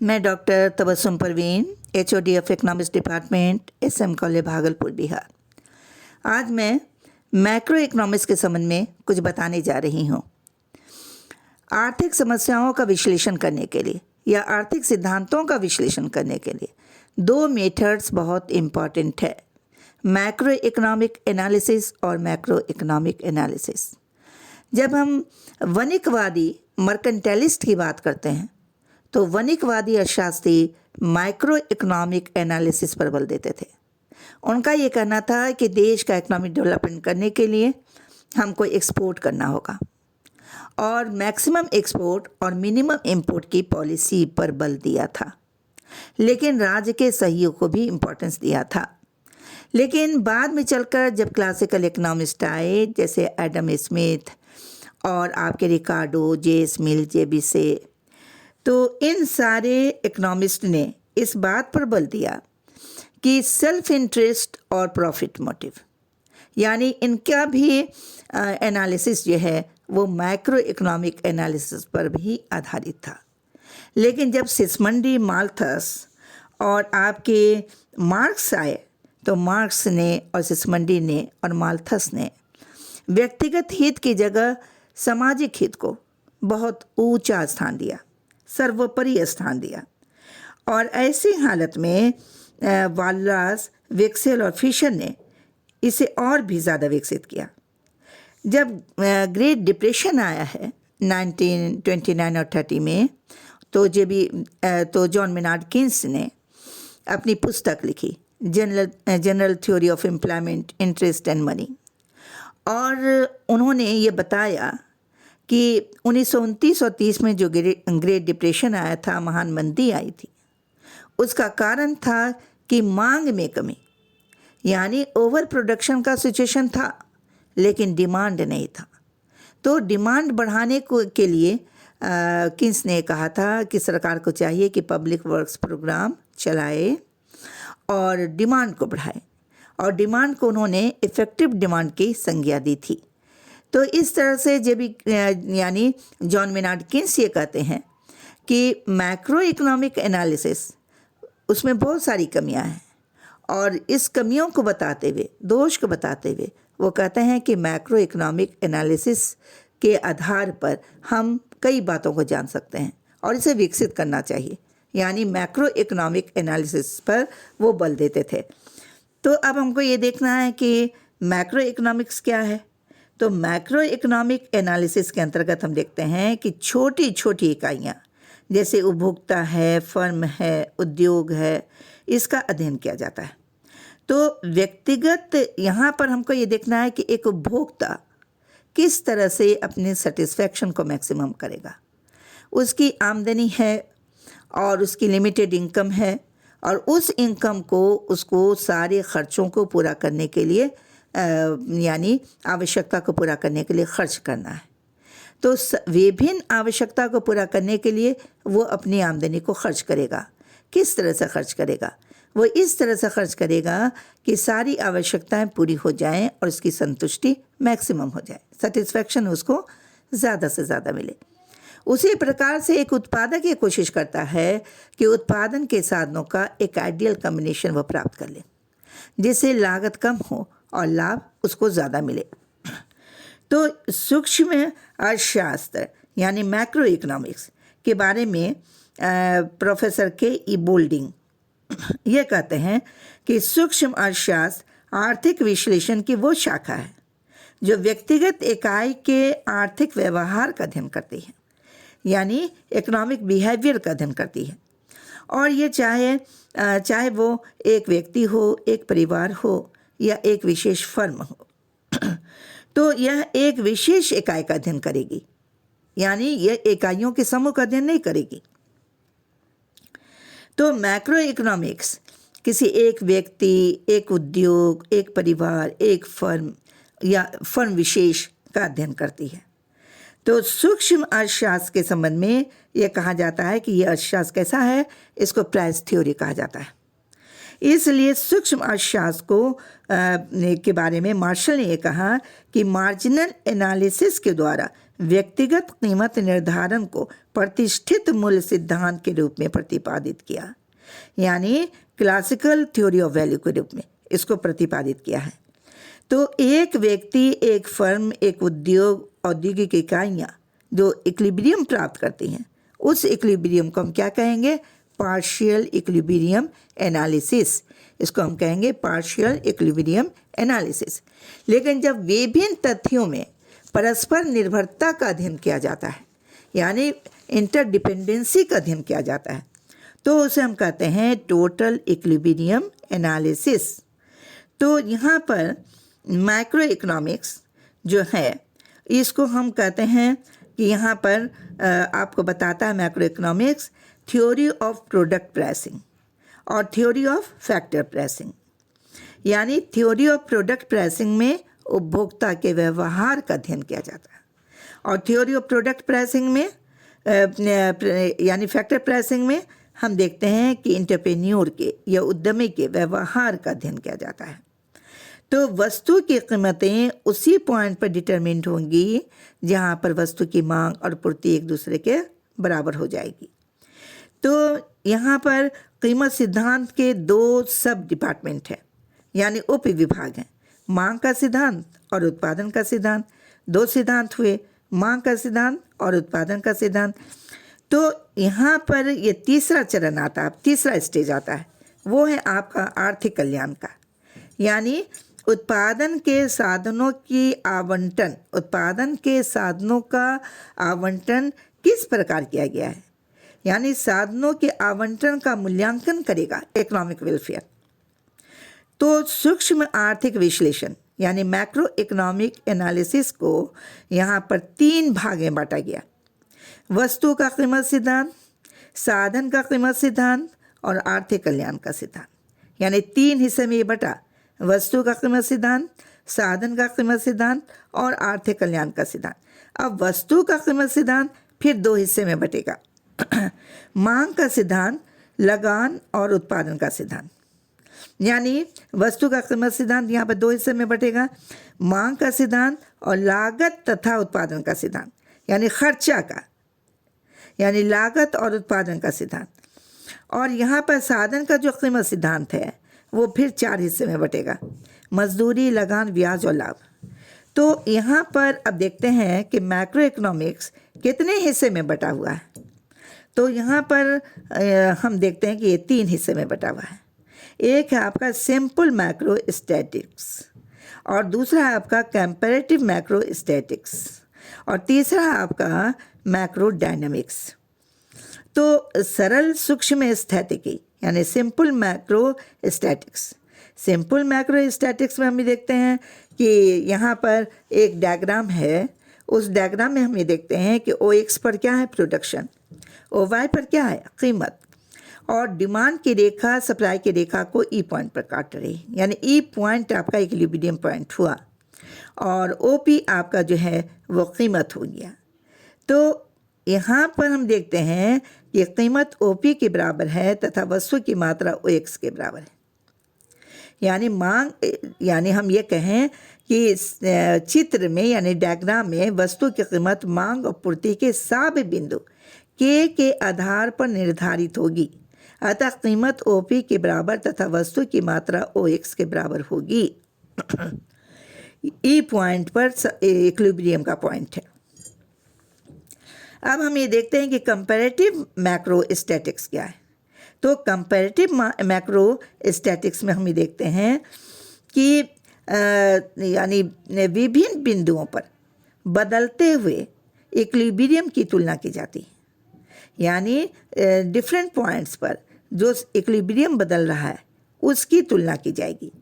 मैं doctor Tabassum Parveen, HOD of economics department, SM college Bhagalpur, Bihar. आज मैं मैक्रो इकोनॉमिक्स के संबंध में कुछ बताने जा रही हूँ। आर्थिक समस्याओं का विश्लेषण करने के लिए या आर्थिक सिद्धांतों का विश्लेषण करने के लिए दो मेथड्स बहुत इम्पॉर्टेंट है, मैक्रो इकोनॉमिक एनालिसिस और मैक्रो इकोनॉमिक एनालिसिस। जब हम वणिकवादी मर्केंटाइलिस्ट की बात करते हैं तो वणिकवादी अर्थशास्त्री माइक्रो इकोनॉमिक एनालिसिस पर बल देते थे। उनका ये कहना था कि देश का इकोनॉमिक डेवलपमेंट करने के लिए हमको एक्सपोर्ट करना होगा और मैक्सिमम एक्सपोर्ट और मिनिमम इंपोर्ट की पॉलिसी पर बल दिया था, लेकिन राज्य के सहयोग को भी इम्पोर्टेंस दिया था। लेकिन बाद में चलकर जब क्लासिकल इकोनॉमिस्ट आए, जैसे एडम स्मिथ और आपके रिकार्डो, J.S. मिल, J.B. से, तो इन सारे इकोनॉमिस्ट ने इस बात पर बल दिया कि सेल्फ इंटरेस्ट और प्रॉफिट मोटिव, यानी इनका भी एनालिसिस जो है वो मैक्रो इकोनॉमिक एनालिसिस पर भी आधारित था। लेकिन जब सिस्मंडी, माल्थस और आपके मार्क्स आए तो मार्क्स ने और सिस्मंडी ने और माल्थस ने व्यक्तिगत हित की जगह सामाजिक हित को बहुत ऊंचा स्थान दिया, सर्वोपरि स्थान दिया। और ऐसी हालत में वाल्रास, विक्सेल और फिशर ने इसे और भी ज़्यादा विकसित किया। जब ग्रेट डिप्रेशन आया है 1929 और 30 में, तो जॉन मेनार्ड कीन्स ने अपनी पुस्तक लिखी, general theory of employment, interest and money. और उन्होंने ये बताया कि 1929 और 30 में जो ग्रेट डिप्रेशन आया था, महान मंदी आई थी, उसका कारण था कि मांग में कमी, यानी ओवर प्रोडक्शन का सिचुएशन था लेकिन डिमांड नहीं था। तो डिमांड बढ़ाने के लिए किन्स ने कहा था कि सरकार को चाहिए कि पब्लिक वर्क्स प्रोग्राम चलाए और डिमांड को बढ़ाए, और डिमांड को उन्होंने इफ़ेक्टिव डिमांड की संज्ञा दी थी। तो इस तरह से जब यानी जॉन मेनार्ड कीन्स ये कहते हैं कि मैक्रो इकोनॉमिक एनालिसिस, उसमें बहुत सारी कमियां हैं, और इस कमियों को बताते हुए, दोष को बताते हुए, वो कहते हैं कि मैक्रो इकोनॉमिक एनालिसिस के आधार पर हम कई बातों को जान सकते हैं और इसे विकसित करना चाहिए, यानी मैक्रो इकोनॉमिक एनालिसिस पर वो बल देते थे। तो अब हमको ये देखना है कि मैक्रो इकोनॉमिक्स क्या है। तो मैक्रो इकोनॉमिक एनालिसिस के अंतर्गत हम देखते हैं कि छोटी छोटी इकाइयाँ, जैसे उपभोक्ता है, फर्म है, उद्योग है, इसका अध्ययन किया जाता है। तो व्यक्तिगत यहाँ पर हमको ये देखना है कि एक उपभोक्ता किस तरह से अपने सेटिस्फैक्शन को मैक्सिमम करेगा। उसकी आमदनी है और उसकी लिमिटेड इनकम है, और उस इनकम को उसको सारे खर्चों को पूरा करने के लिए यानी आवश्यकता को पूरा करने के लिए खर्च करना है। तो विभिन्न आवश्यकता को पूरा करने के लिए वो अपनी आमदनी को खर्च करेगा। किस तरह से खर्च करेगा? वो इस तरह से खर्च करेगा कि सारी आवश्यकताएं पूरी हो जाएं और उसकी संतुष्टि मैक्सिमम हो जाए, सेटिस्फैक्शन उसको ज़्यादा से ज़्यादा मिले। उसी प्रकार से एक उत्पादक ये कोशिश करता है कि उत्पादन के साधनों का एक आइडियल कॉम्बिनेशन वो प्राप्त कर ले, जिससे लागत कम हो और लाभ उसको ज़्यादा मिले। तो सूक्ष्म अर्थशास्त्र यानी मैक्रो इकोनॉमिक्स के बारे में प्रोफेसर K.E. बोल्डिंग ये कहते हैं कि सूक्ष्म अर्थशास्त्र आर्थिक विश्लेषण की वो शाखा है जो व्यक्तिगत इकाई के आर्थिक व्यवहार का अध्ययन करती है, यानी इकोनॉमिक बिहेवियर का अध्ययन करती है। और ये चाहे वो एक व्यक्ति हो, एक परिवार हो या एक विशेष फर्म हो, तो यह एक विशेष इकाई का अध्ययन करेगी, यानी यह इकाइयों के समूह का अध्ययन नहीं करेगी। तो मैक्रो इकोनॉमिक्स किसी एक व्यक्ति, एक उद्योग, एक परिवार, एक फर्म या फर्म विशेष का अध्ययन करती है। तो सूक्ष्म अर्थशास्त्र के संबंध में यह कहा जाता है कि यह अर्थशास्त्र कैसा है, इसको प्राइस थ्योरी कहा जाता है। इसलिए सूक्ष्म अर्थशास्त्र को के बारे में मार्शल ने यह कहा कि मार्जिनल एनालिसिस के द्वारा व्यक्तिगत कीमत निर्धारण को प्रतिष्ठित मूल्य सिद्धांत के रूप में प्रतिपादित किया, यानी क्लासिकल थ्योरी ऑफ वैल्यू के रूप में इसको प्रतिपादित किया है। तो एक व्यक्ति, एक फर्म, एक उद्योग, औद्योगिक इकाइयाँ जो इक्विलिब्रियम प्राप्त करती हैं, उस इक्विलिब्रियम को हम क्या कहेंगे? Partial equilibrium analysis. इसको हम कहेंगे पार्शियल इक्विलिब्रियम एनालिसिस। लेकिन जब विभिन्न तथ्यों में परस्पर निर्भरता का अध्ययन किया जाता है, यानी इंटरडिपेंडेंसी का अध्ययन किया जाता है, तो उसे हम कहते हैं टोटल इक्विलिब्रियम एनालिसिस। तो यहाँ पर मैक्रो इकोनॉमिक्स जो है, इसको हम कहते हैं कि यहाँ पर आपको बताता है macro economics theory of product pricing और थ्योरी ऑफ फैक्टर प्राइसिंग। यानी थ्योरी ऑफ प्रोडक्ट प्राइसिंग में उपभोक्ता के व्यवहार का अध्ययन किया जाता है, और थ्योरी ऑफ प्रोडक्ट प्राइसिंग में यानी फैक्टर प्राइसिंग में हम देखते हैं कि एंटरप्रेन्योर के या उद्यमी के व्यवहार का अध्ययन किया जाता है। तो वस्तु की कीमतें उसी पॉइंट पर डिटरमिन्ड होंगी जहाँ पर वस्तु की मांग और पूर्ति एक दूसरे के बराबर हो जाएगी। तो यहाँ पर कीमत सिद्धांत के 2 सब डिपार्टमेंट हैं, यानी उप विभाग हैं। मांग का सिद्धांत और उत्पादन का सिद्धांत, 2 सिद्धांत हुए, मांग का सिद्धांत और उत्पादन का सिद्धांत। तो यहाँ पर ये तीसरा चरण आता है, तीसरा स्टेज आता है, वो है आपका आर्थिक कल्याण का। यानी उत्पादन के साधनों की आवंटन, उत्पादन के साधनों का आवंटन किस प्रकार किया गया है, यानी साधनों के आवंटन का मूल्यांकन करेगा इकोनॉमिक वेलफेयर। तो सूक्ष्म आर्थिक विश्लेषण यानी मैक्रो इकोनॉमिक एनालिसिस को यहाँ पर 3 भाग में बांटा गया। वस्तु का कीमत सिद्धांत, साधन का कीमत सिद्धांत और आर्थिक कल्याण का सिद्धांत, यानी 3 हिस्से में ये बटा। वस्तु का कीमत सिद्धांत, साधन का कीमत सिद्धांत और आर्थिक कल्याण का सिद्धांत। अब वस्तु का कीमत सिद्धांत फिर 2 हिस्से में बटेगा। मांग का सिद्धांत, लगान और उत्पादन का सिद्धांत। यानी वस्तु का कीमत सिद्धांत यहाँ पर 2 हिस्से में बटेगा, मांग का सिद्धांत और लागत तथा उत्पादन का सिद्धांत, यानी खर्चा का, यानी लागत और उत्पादन का सिद्धांत। और यहाँ पर साधन का जो कीमत सिद्धांत है वो फिर 4 हिस्से में बटेगा, मजदूरी, लगान, ब्याज और लाभ। तो यहाँ पर अब देखते हैं कि मैक्रो इकोनॉमिक्स कितने हिस्से में बटा हुआ है। तो यहाँ पर हम देखते हैं कि ये 3 हिस्से में बटा हुआ है। एक है आपका सिंपल मैक्रो स्टैटिक्स, और दूसरा है आपका कंपैरेटिव मैक्रो स्टैटिक्स, और तीसरा है आपका मैक्रो डायनामिक्स। तो सरल सूक्ष्म स्थितिकी यानी simple macro statics. Simple macro statics में हम देखते हैं कि यहाँ पर एक डायग्राम है, उस डायग्राम में हम ये देखते हैं कि OX पर क्या है? प्रोडक्शन। OY पर क्या है? कीमत। और डिमांड की रेखा सप्लाई की रेखा को E पॉइंट पर काट रही है, यानी E पॉइंट आपका इक्विलिब्रियम पॉइंट हुआ, और OP आपका जो है वो कीमत हो गया। तो यहाँ पर हम देखते हैं कि कीमत OP के बराबर है तथा वस्तु की मात्रा OX के बराबर है। यानी मांग, यानी हम ये कहें कि इस चित्र में यानी डायग्राम में वस्तु की कीमत मांग और पूर्ति के सभी बिंदु K के आधार पर निर्धारित होगी, अतः कीमत OP के बराबर तथा वस्तु की मात्रा OX के बराबर होगी। E पॉइंट पर इक्विलिब्रियम का पॉइंट है। अब हम ये देखते हैं कि कंपैरेटिव मैक्रो स्टैटिक्स क्या है। तो कंपैरेटिव मैक्रो स्टैटिक्स में हम ये देखते हैं कि यानी विभिन्न बिंदुओं पर बदलते हुए इक्विलिब्रियम की तुलना की जाती है, यानी डिफरेंट पॉइंट्स पर जो इक्विलिब्रियम बदल रहा है उसकी तुलना की जाएगी।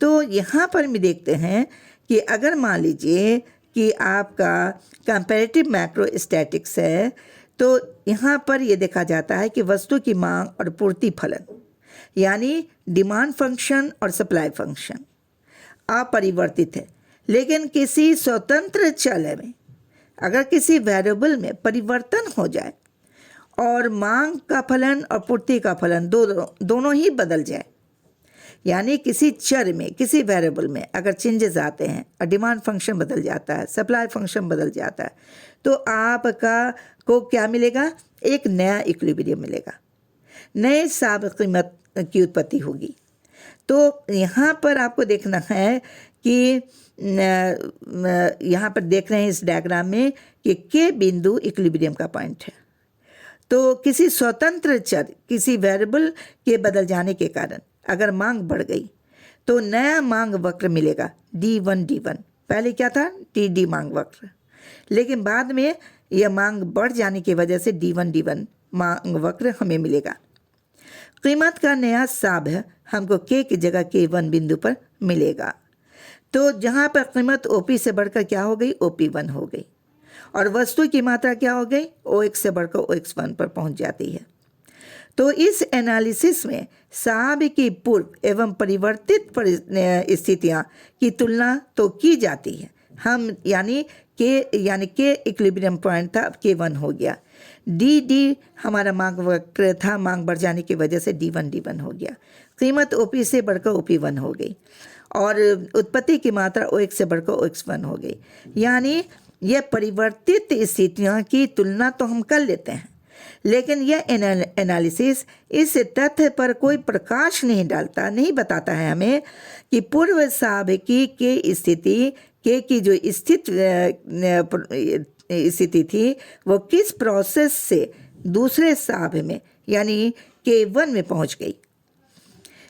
तो यहाँ पर हम देखते हैं कि अगर मान लीजिए कि आपका कंपैरेटिव मैक्रो स्टैटिक्स है, तो यहाँ पर ये देखा जाता है कि वस्तु की मांग और पूर्ति फलन यानी डिमांड फंक्शन और सप्लाई फंक्शन अपरिवर्तित है, लेकिन किसी स्वतंत्र चल में अगर किसी वेरिएबल में परिवर्तन हो जाए और मांग का फलन और पूर्ति का फलन दोनों ही बदल जाए, यानी किसी चर में, किसी वेरिएबल में अगर चेंजेस आते हैं और डिमांड फंक्शन बदल जाता है, सप्लाई फंक्शन बदल जाता है, तो आपका को क्या मिलेगा? एक नया इक्विलिब्रियम मिलेगा, नए साब कीमत की उत्पत्ति होगी। तो यहाँ पर आपको देखना है कि यहाँ पर देख रहे हैं इस डायग्राम में कि के बिंदु इक्विलिब्रियम का पॉइंट है। तो किसी स्वतंत्र चर, किसी वेरिएबल के बदल जाने के कारण अगर मांग बढ़ गई तो नया मांग वक्र मिलेगा D1 D1। पहले क्या था? TD मांग वक्र, लेकिन बाद में यह मांग बढ़ जाने की वजह से D1 D1 मांग वक्र हमें मिलेगा। कीमत का नया साब हमको के की जगह K1 बिंदु पर मिलेगा। तो जहाँ पर कीमत OP से बढ़कर क्या हो गई? OP1 हो गई, और वस्तु की मात्रा क्या हो गई? OX से बढ़कर OX1 पर पहुँच जाती है। तो इस एनालिसिस में साब की पूर्व एवं परिवर्तित स्थितियाँ की तुलना तो की जाती है। हम यानी के इक्विलिब्रियम पॉइंट था, अब K1 हो गया। D हमारा मांग वक्र था, मांग बढ़ जाने की वजह से D1 D1 हो गया। कीमत OP से बढ़कर OP1 हो गई, और उत्पत्ति की मात्रा OX से बढ़कर OX1 हो गई। यानी यह परिवर्तित स्थितियों की तुलना तो हम कर लेते हैं, लेकिन यह एनालिसिस इस तथ्य पर कोई प्रकाश नहीं डालता, नहीं बताता है हमें कि पूर्व साब की स्थिति, के की जो स्थिति थी वो किस प्रोसेस से दूसरे साब में यानी K1 में पहुंच गई।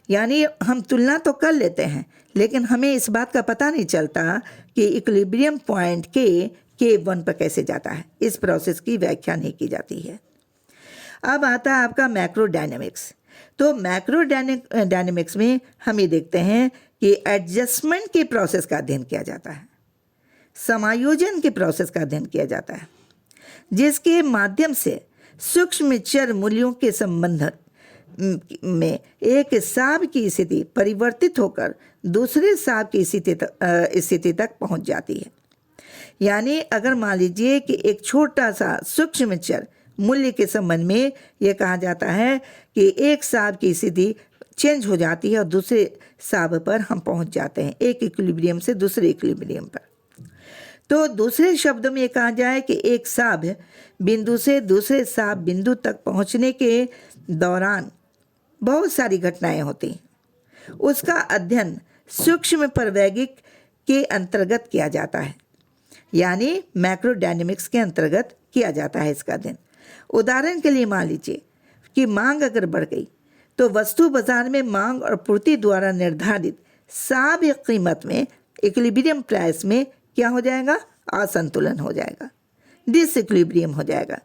यानी हम तुलना तो कर लेते हैं, लेकिन हमें इस बात का पता नहीं चलता कि इक्विलिब्रियम पॉइंट K1 पर कैसे जाता है। इस प्रोसेस की व्याख्या नहीं की जाती है। अब आता है आपका मैक्रो डायनेमिक्स। तो मैक्रो डायनेमिक्स में हम ये देखते हैं कि एडजस्टमेंट के प्रोसेस का अध्ययन किया जाता है, समायोजन के प्रोसेस का अध्ययन किया जाता है, जिसके माध्यम से सूक्ष्म चर मूल्यों के संबंध में एक साब की स्थिति परिवर्तित होकर दूसरे साब की स्थिति तक पहुंच जाती है। यानी अगर मान लीजिए कि एक छोटा सा सूक्ष्म चर मूल्य के संबंध में यह कहा जाता है कि एक साब की स्थिति चेंज हो जाती है और दूसरे साब पर हम पहुंच जाते हैं, एक इक्विलिब्रियम से दूसरे इक्विलिब्रियम पर। तो दूसरे शब्दों में ये कहा जाए कि एक साब बिंदु से दूसरे साब बिंदु तक पहुंचने के दौरान बहुत सारी घटनाएं होती हैं। उसका अध्ययन सूक्ष्म प्रवैगिक के अंतर्गत किया जाता है, यानी मैक्रो डायनेमिक्स के अंतर्गत किया जाता है इसका अध्ययन। उदाहरण के लिए मान लीजिए कि मांग अगर बढ़ गई तो वस्तु बाजार में मांग और पूर्ति द्वारा निर्धारित साब कीमत में, इक्विलिब्रियम प्राइस में क्या हो जाएगा? असंतुलन हो जाएगा, डिसइक्विलिब्रियम हो जाएगा।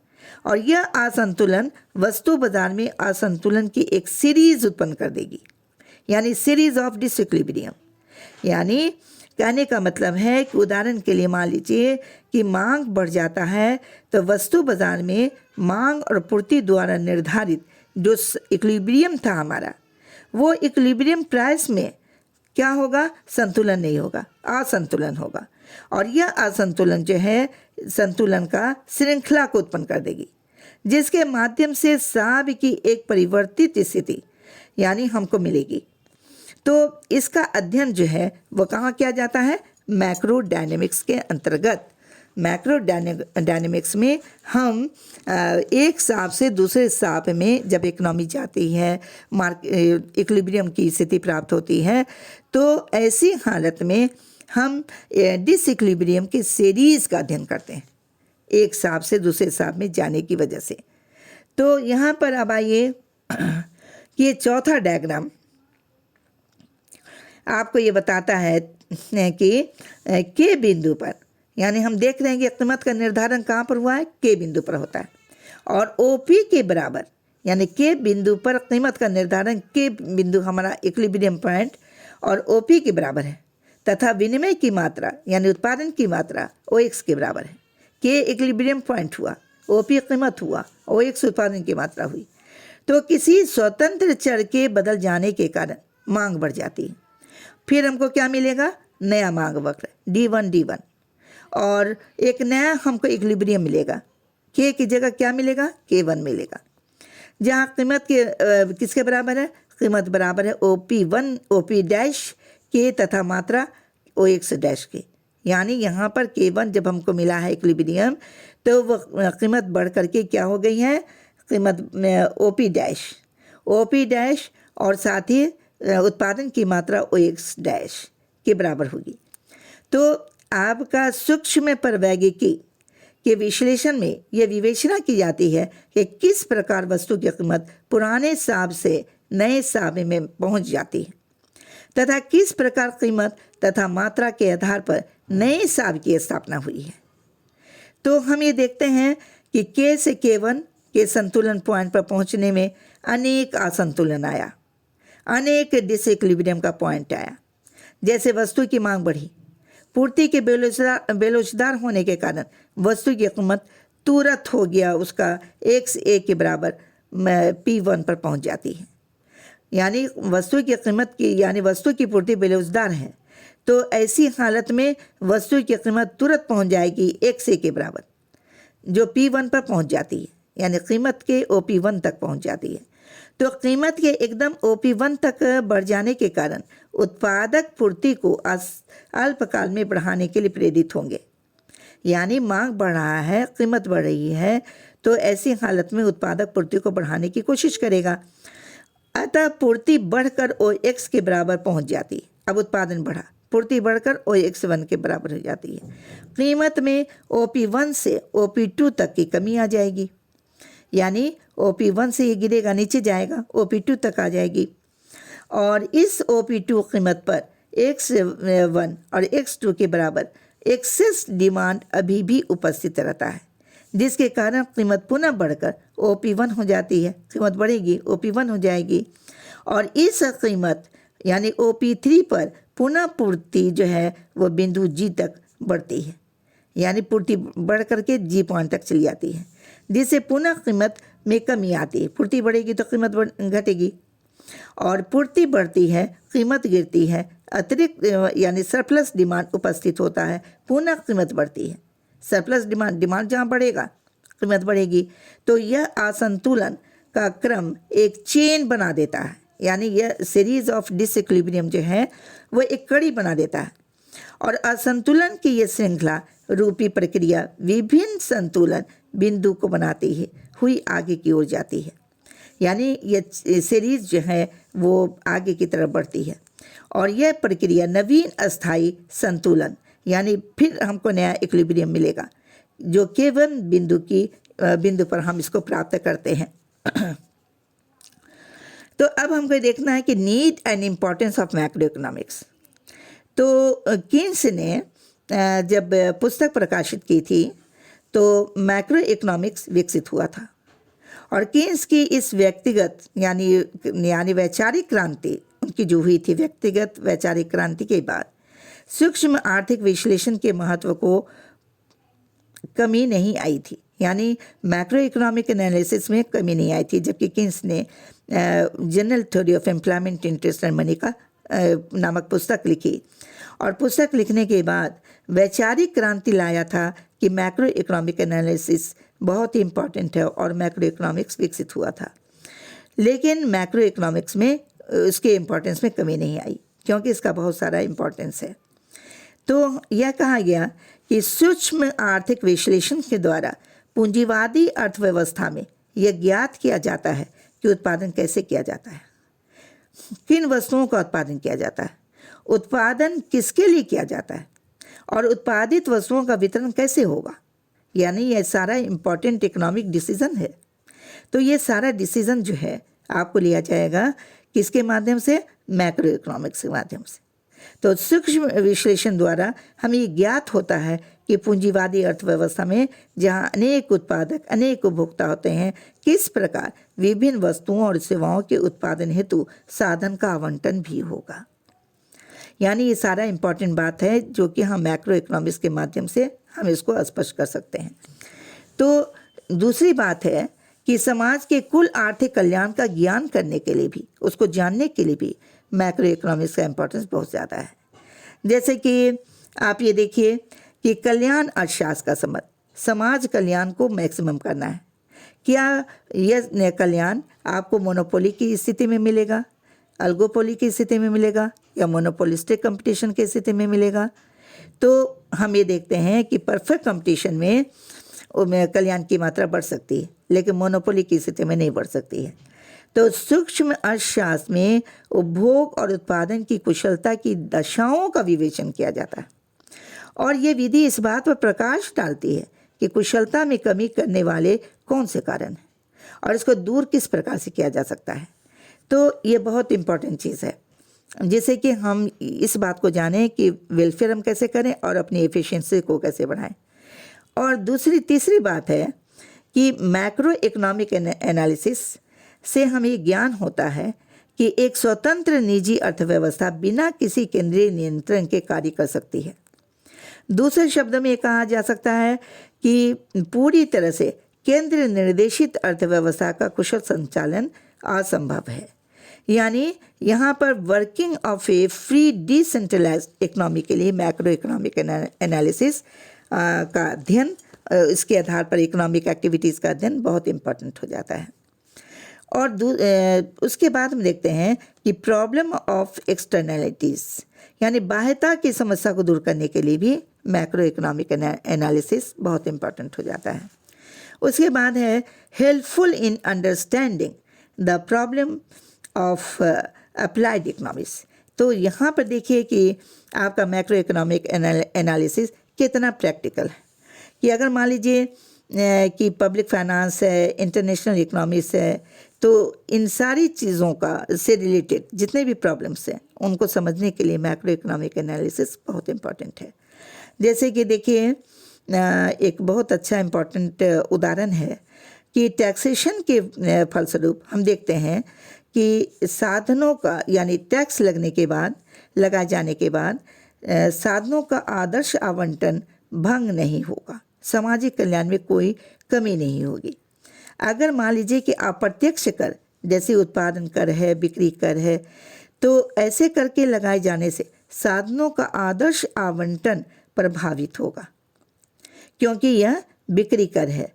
और यह असंतुलन वस्तु बाजार में असंतुलन की एक सीरीज उत्पन्न कर देगी, यानी सीरीज ऑफ डिसइक्विलिब्रियम। यानी कहने का मतलब है कि उदाहरण के लिए मान लीजिए कि मांग बढ़ जाता है तो वस्तु बाजार में मांग और पूर्ति द्वारा निर्धारित जो इक्विलिब्रियम था हमारा, वो इक्विलिब्रियम प्राइस में क्या होगा? संतुलन नहीं होगा, असंतुलन होगा। और यह असंतुलन जो है संतुलन का श्रृंखला को उत्पन्न कर देगी, जिसके माध्यम से साब की एक परिवर्तित स्थिति यानी हमको मिलेगी। तो इसका अध्ययन जो है वो कहाँ किया जाता है? मैक्रो डायनेमिक्स के अंतर्गत। मैक्रो डायनेमिक्स में हम एक साब से दूसरे साब में जब इकोनॉमी जाती है, इक्विलिब्रियम की स्थिति प्राप्त होती है, तो ऐसी हालत में हम डिसइक्विलिब्रियम की सीरीज़ का अध्ययन करते हैं एक साब से दूसरे साब में जाने की वजह से। तो यहाँ पर अब आइए कि ये चौथा डायग्राम आपको ये बताता है कि के बिंदु पर, यानी हम देख रहे हैं कि कीमत का निर्धारण कहाँ पर हुआ है? के बिंदु पर होता है, और OP के बराबर यानी के बिंदु पर कीमत का निर्धारण, के बिंदु हमारा इक्विलिब्रियम पॉइंट और OP के बराबर है, तथा विनिमय की मात्रा यानी उत्पादन की मात्रा OX के बराबर है। के इक्विलिब्रियम पॉइंट हुआ, OP कीमत हुआ, OX उत्पादन की मात्रा हुई। तो किसी स्वतंत्र चर के बदल जाने के कारण मांग बढ़ जाती है। फिर हमको क्या मिलेगा? नया मांग वक्र D1 D1, और एक नया हमको इक्विलिब्रियम मिलेगा। के की जगह क्या मिलेगा? K1 मिलेगा, जहाँ कीमत के किसके बराबर है? कीमत बराबर है OP1 OP डैश के तथा मात्रा OX डैश के। यानी यहाँ पर K1 जब हमको मिला है इक्विलिब्रियम तो वो कीमत बढ़ करके क्या हो गई है, कीमत OP डैश और साथ ही उत्पादन की मात्रा OX डैश के बराबर होगी। तो आपका सूक्ष्म प्रवैगिकी के विश्लेषण में यह विवेचना की जाती है कि किस प्रकार वस्तु की कीमत पुराने हिसाब से नए हिसाब में पहुंच जाती है तथा किस प्रकार कीमत तथा मात्रा के आधार पर नए हिसाब की स्थापना हुई है। तो हम ये देखते हैं कि K से K1 के संतुलन पॉइंट पर पहुंचने में अनेक असंतुलन आया, अनेक डिसइक्विलिब्रियम का पॉइंट आया। जैसे वस्तु की मांग बढ़ी, पूर्ति के बेलोचदार होने के कारण वस्तु की कीमत तुरंत हो गया उसका XA के बराबर P1 पर पहुंच जाती है। यानी वस्तु की कीमत की यानी वस्तु की पूर्ति बेलोचदार है तो ऐसी हालत में वस्तु की कीमत तुरंत पहुंच जाएगी XA के बराबर जो P1 पर पहुंच जाती है, यानी कीमत के OP1 तक पहुंच जाती है। तो कीमत के एकदम OP1 तक बढ़ जाने के कारण उत्पादक पूर्ति को अल्पकाल में बढ़ाने के लिए प्रेरित होंगे। यानी मांग बढ़ रहा है, कीमत बढ़ रही है, तो ऐसी हालत में उत्पादक पूर्ति को बढ़ाने की कोशिश करेगा। अतः पूर्ति बढ़कर OX के बराबर पहुंच जाती है। अब उत्पादन बढ़ा, पूर्ति बढ़कर OX1 के बराबर हो जाती है। कीमत में OP1 से OP2 तक की कमी आ जाएगी, यानी OP1 से ये गिरेगा, नीचे जाएगा, OP2 तक आ जाएगी। और इस OP2 कीमत पर X1 और X2 के बराबर एक्सेस डिमांड अभी भी उपस्थित रहता है, जिसके कारण कीमत पुनः बढ़कर OP1 हो जाती है। कीमत बढ़ेगी, OP1 हो जाएगी और इस कीमत यानी OP3 पर पुनः पूर्ति जो है वो बिंदु G तक बढ़ती है, यानी पूर्ति बढ़ करके G पॉइंट तक चली जाती है, जिससे पुनः कीमत में कमी आती है। पूर्ति बढ़ेगी तो कीमत घटेगी और पूर्ति बढ़ती है, कीमत गिरती है, अतिरिक्त यानी सरप्लस डिमांड उपस्थित होता है, पुनः कीमत बढ़ती है। सरप्लस डिमांड जहाँ बढ़ेगा कीमत बढ़ेगी। तो यह असंतुलन का क्रम एक चेन बना देता है, यानी यह सीरीज ऑफ डिसइक्विलिब्रियम जो है वो एक कड़ी बना देता है और असंतुलन की यह श्रृंखला रूपी प्रक्रिया विभिन्न संतुलन बिंदु को बनाती है हुई आगे की ओर जाती है। यानी यह सीरीज जो है वो आगे की तरफ बढ़ती है और यह प्रक्रिया नवीन अस्थायी संतुलन यानी फिर हमको नया इक्विलिब्रियम मिलेगा जो केवल बिंदु पर हम इसको प्राप्त करते हैं। तो अब हमको देखना है कि need and importance of macro economics. तो कीन्स ने जब पुस्तक प्रकाशित की थी तो मैक्रो इकोनॉमिक्स विकसित हुआ था और कीन्स की इस व्यक्तिगत यानी वैचारिक क्रांति उनकी जो हुई थी व्यक्तिगत वैचारिक क्रांति के बाद सूक्ष्म आर्थिक विश्लेषण के महत्व को कमी नहीं आई थी, यानी मैक्रो इकोनॉमिक एनालिसिस में कमी नहीं आई थी। जबकि कीन्स ने general theory of employment interest and money का नामक पुस्तक लिखी और पुस्तक लिखने के बाद वैचारिक क्रांति लाया था कि मैक्रो इकोनॉमिक एनालिसिस बहुत ही इम्पॉर्टेंट है और मैक्रो इकोनॉमिक्स विकसित हुआ था। लेकिन मैक्रो इकोनॉमिक्स में उसके इम्पोर्टेंस में कमी नहीं आई क्योंकि इसका बहुत सारा इम्पोर्टेंस है। तो यह कहा गया कि सूक्ष्म आर्थिक विश्लेषण के द्वारा पूंजीवादी अर्थव्यवस्था में यह ज्ञात किया जाता है कि उत्पादन कैसे किया जाता है, किन वस्तुओं का उत्पादन किया जाता है, उत्पादन किसके लिए किया जाता है और उत्पादित वस्तुओं का वितरण कैसे होगा। यानी यह सारा इम्पॉर्टेंट इकोनॉमिक डिसीजन है। तो ये सारा डिसीजन जो है आपको लिया जाएगा किसके माध्यम से, मैक्रो इकोनॉमिक्स के माध्यम से। तो सूक्ष्म विश्लेषण द्वारा हमें ये ज्ञात होता है कि पूंजीवादी अर्थव्यवस्था में जहाँ अनेक उत्पादक अनेक उपभोक्ता होते हैं, किस प्रकार विभिन्न वस्तुओं और सेवाओं के उत्पादन हेतु साधन का आवंटन भी होगा। यानी ये सारा इम्पॉर्टेंट बात है जो कि हम मैक्रो इकोनॉमिक्स के माध्यम से हम इसको स्पष्ट कर सकते हैं। तो दूसरी बात है कि समाज के कुल आर्थिक कल्याण का ज्ञान करने के लिए भी, उसको जानने के लिए भी मैक्रो इकोनॉमिक्स का इम्पोर्टेंस बहुत ज़्यादा है। जैसे कि आप ये देखिए कि कल्याण अर्थशास्त्र का संबंध, समाज कल्याण को मैक्सिमम करना है। क्या यह कल्याण आपको मोनोपोली की स्थिति में मिलेगा अल्गोपोली की स्थिति में मिलेगा या मोनोपोलिस्टिक कंपटीशन की स्थिति में मिलेगा। तो हम ये देखते हैं कि परफेक्ट कंपटीशन में कल्याण की मात्रा बढ़ सकती है, लेकिन मोनोपोली की स्थिति में नहीं बढ़ सकती है। तो सूक्ष्म अर्थशास्त्र में उपभोग और उत्पादन की कुशलता की दशाओं का विवेचन किया जाता है, और ये विधि इस बात पर प्रकाश डालती है कि कुशलता में कमी करने वाले कौन से कारण हैं और इसको दूर किस प्रकार से किया जा सकता है। तो ये बहुत इम्पॉर्टेंट चीज़ है, जिससे कि हम इस बात को जानें कि वेलफेयर हम कैसे करें और अपनी एफिशिएंसी को कैसे बढ़ाएं। और तीसरी बात है कि मैक्रो इकोनॉमिक एनालिसिस से हमें ज्ञान होता है कि एक स्वतंत्र निजी अर्थव्यवस्था बिना किसी केंद्रीय नियंत्रण के कार्य कर सकती है। दूसरे शब्दों में कहा जा सकता है कि पूरी तरह से केंद्र निर्देशित अर्थव्यवस्था का कुशल संचालन असंभव है। यानी यहाँ पर working of a free decentralised economy के लिए मैक्रो इकोनॉमिक एनालिसिस का अध्ययन, इसके आधार पर इकोनॉमिक एक्टिविटीज़ का अध्ययन बहुत इम्पोर्टेंट हो जाता है। और उसके बाद हम देखते हैं कि प्रॉब्लम ऑफ एक्सटर्नलिटीज़, यानी बाह्यता की समस्या को दूर करने के लिए भी मैक्रो इकोनॉमिक एनालिसिस बहुत इम्पोर्टेंट हो जाता है। उसके बाद है helpful in understanding the problem of applied economics. तो यहाँ पर देखिए कि आपका मैक्रो इकोनॉमिक एनालिसिस कितना प्रैक्टिकल है, कि अगर मान लीजिए कि पब्लिक फाइनेंस है, इंटरनेशनल इकोनॉमिक्स है, तो इन सारी चीज़ों का से रिलेटेड जितने भी प्रॉब्लम्स हैं उनको समझने के लिए मैक्रो इकोनॉमिक एनालिसिस बहुत इम्पॉर्टेंट है। जैसे कि देखिए एक बहुत अच्छा इम्पॉर्टेंट उदाहरण है कि टैक्सेशन के फलस्वरूप हम देखते हैं कि साधनों का, यानी टैक्स लगाए जाने के बाद साधनों का आदर्श आवंटन भंग नहीं होगा, सामाजिक कल्याण में कोई कमी नहीं होगी। अगर मान लीजिए कि अप्रत्यक्ष कर जैसे उत्पादन कर है, बिक्री कर है, तो ऐसे कर के लगाए जाने से साधनों का आदर्श आवंटन प्रभावित होगा, क्योंकि यह बिक्री कर है।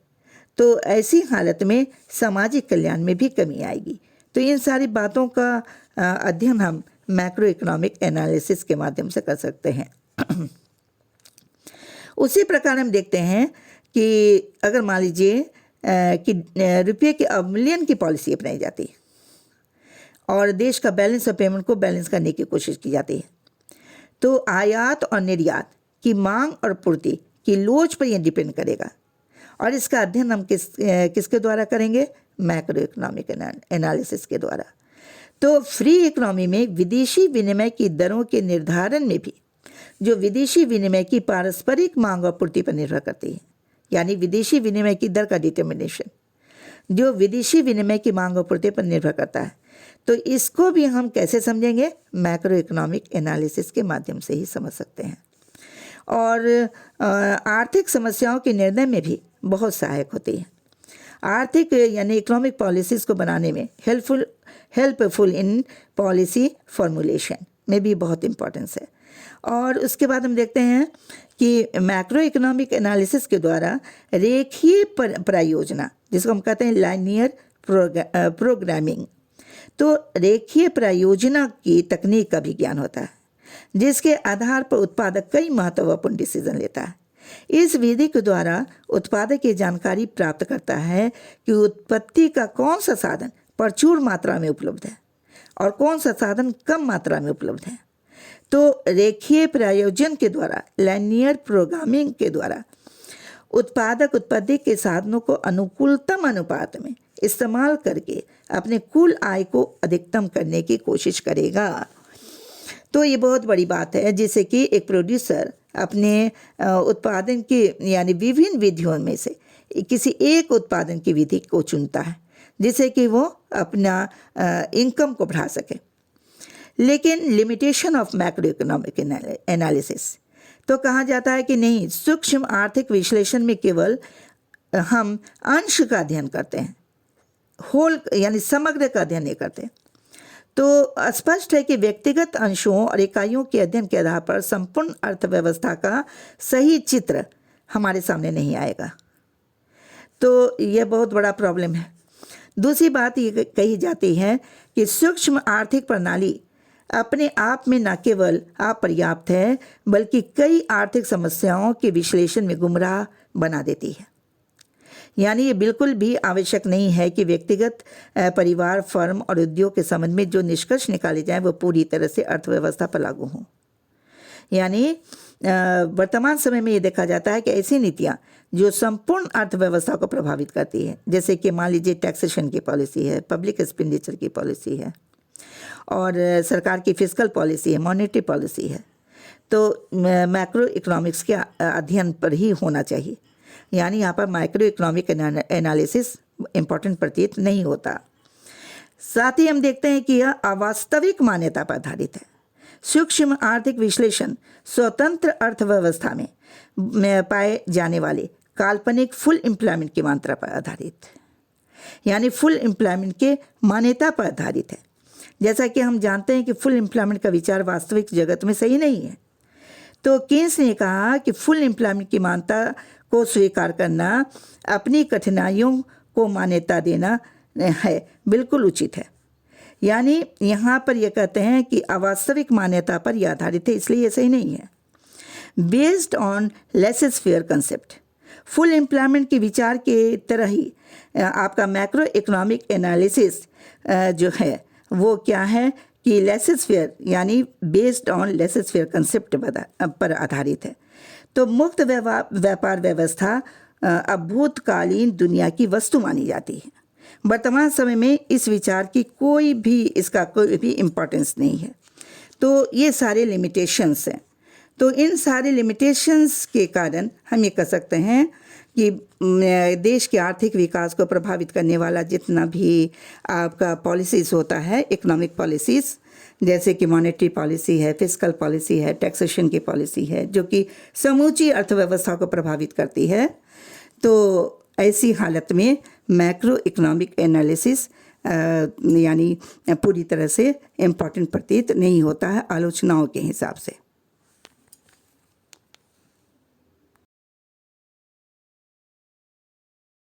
तो ऐसी हालत में सामाजिक कल्याण में भी कमी आएगी। तो इन सारी बातों का अध्ययन हम मैक्रो इकोनॉमिक एनालिसिस के माध्यम से कर सकते हैं। उसी प्रकार हम देखते हैं कि अगर मान लीजिए कि रुपये के अवमूल्यन की पॉलिसी अपनाई जाती है और देश का बैलेंस ऑफ पेमेंट को बैलेंस करने की कोशिश की जाती है, तो आयात और निर्यात की मांग और पूर्ति की लोच पर यह डिपेंड करेगा। और इसका अध्ययन हम किसके द्वारा करेंगे? मैक्रो इकोनॉमिक एनालिसिस के द्वारा। तो फ्री इकोनॉमी में विदेशी विनिमय की दरों के निर्धारण में भी जो विदेशी विनिमय की पारस्परिक मांग और पूर्ति पर निर्भर करती है, यानी विदेशी विनिमय की दर का डिटर्मिनेशन जो विदेशी विनिमय की मांग और पूर्ति पर निर्भर करता है, तो इसको भी हम कैसे समझेंगे? मैक्रो इकोनॉमिक एनालिसिस के माध्यम से ही समझ सकते हैं। और आर्थिक समस्याओं के निर्णय में भी बहुत सहायक होती है। आर्थिक यानी इकोनॉमिक पॉलिसीज़ को बनाने में हेल्पफुल इन पॉलिसी फॉर्मुलेशन में भी बहुत इम्पोर्टेंस है। और उसके बाद हम देखते हैं कि मैक्रो इकोनॉमिक एनालिसिस के द्वारा रेखीय प्रायोजना, जिसको हम कहते हैं लाइनियर प्रोग्रामिंग, तो रेखीय प्रायोजना की तकनीक का भी ज्ञान होता है, जिसके आधार पर उत्पादक कई महत्वपूर्ण डिसीजन लेता है। इस विधि के द्वारा उत्पादक ये जानकारी प्राप्त करता है कि उत्पत्ति का कौन सा साधन प्रचुर मात्रा में उपलब्ध है और कौन सा साधन कम मात्रा में उपलब्ध है। तो रेखीय प्रायोजन के द्वारा, लाइनियर प्रोग्रामिंग के द्वारा उत्पादक उत्पत्ति के साधनों को अनुकूलतम अनुपात में इस्तेमाल करके अपने कुल आय को अधिकतम करने की कोशिश करेगा। तो ये बहुत बड़ी बात है, जिससे कि एक प्रोड्यूसर अपने उत्पादन की यानी विभिन्न विधियों में से किसी एक उत्पादन की विधि को चुनता है, जिससे कि वो अपना इनकम को बढ़ा सके। लेकिन limitation of macro economic analysis, तो कहा जाता है कि नहीं, सूक्ष्म आर्थिक विश्लेषण में केवल हम अंश का अध्ययन करते हैं, होल यानी समग्र का अध्ययन नहीं करते। तो स्पष्ट है कि व्यक्तिगत अंशों और इकाइयों के अध्ययन के आधार पर संपूर्ण अर्थव्यवस्था का सही चित्र हमारे सामने नहीं आएगा। तो यह बहुत बड़ा प्रॉब्लम है। दूसरी बात ये कही जाती है कि सूक्ष्म आर्थिक प्रणाली अपने आप में न केवल अपर्याप्त है बल्कि कई आर्थिक समस्याओं के विश्लेषण में गुमराह बना देती है। यानी ये बिल्कुल भी आवश्यक नहीं है कि व्यक्तिगत, परिवार, फर्म और उद्योग के संबंध में जो निष्कर्ष निकाले जाएं वो पूरी तरह से अर्थव्यवस्था पर लागू हों। यानी वर्तमान समय में ये देखा जाता है कि ऐसी नीतियाँ जो संपूर्ण अर्थव्यवस्था को प्रभावित करती है, जैसे कि मान लीजिए टैक्सेशन की पॉलिसी है, पब्लिक एक्सपेंडिचर की पॉलिसी है और सरकार की फिस्कल पॉलिसी है, मॉनेटरी पॉलिसी है, तो मैक्रो इकोनॉमिक्स के अध्ययन पर ही होना चाहिए। यानी यहाँ पर माइक्रो इकोनॉमिक एनालिसिस इम्पोर्टेंट प्रतीत नहीं होता। साथ ही हम देखते हैं कि यह अवास्तविक मान्यता पर आधारित है। सूक्ष्म आर्थिक विश्लेषण स्वतंत्र अर्थव्यवस्था में पाए जाने वाले काल्पनिक फुल एम्प्लॉयमेंट की मात्रा पर आधारित है, यानी फुल एम्प्लॉयमेंट के मान्यता पर आधारित है। जैसा कि हम जानते हैं कि फुल एम्प्लॉयमेंट का विचार वास्तविक जगत में सही नहीं है। तो केन्स ने कहा कि फुल एम्प्लॉयमेंट की मान्यता को स्वीकार करना अपनी कठिनाइयों को मान्यता देना है, बिल्कुल उचित है। यानी यहाँ पर यह कहते हैं कि अवास्तविक मान्यता पर यह आधारित है, इसलिए ये सही नहीं है। Based on laces fair concept, full employment के विचार के तरह ही आपका मैक्रो इकोनॉमिक एनालिसिस जो है वो क्या है कि लेसेस फेयर यानी based on laces fair concept पर आधारित है। तो मुक्त व्यापार व्यवस्था अभूतकालीन दुनिया की वस्तु मानी जाती है। वर्तमान समय में इस विचार की कोई भी इम्पोर्टेंस नहीं है। तो ये सारे लिमिटेशंस हैं। तो इन सारे लिमिटेशंस के कारण हम ये कह सकते हैं कि देश के आर्थिक विकास को प्रभावित करने वाला जितना भी आपका पॉलिसीज़ होता है, इकोनॉमिक पॉलिसीज़, जैसे कि मॉनेटरी पॉलिसी है, फिस्कल पॉलिसी है, टैक्सेशन की पॉलिसी है, जो कि समूची अर्थव्यवस्था को प्रभावित करती है, तो ऐसी हालत में मैक्रो इकोनॉमिक एनालिसिस यानी पूरी तरह से इम्पॉर्टेंट प्रतीत नहीं होता है आलोचनाओं के हिसाब से।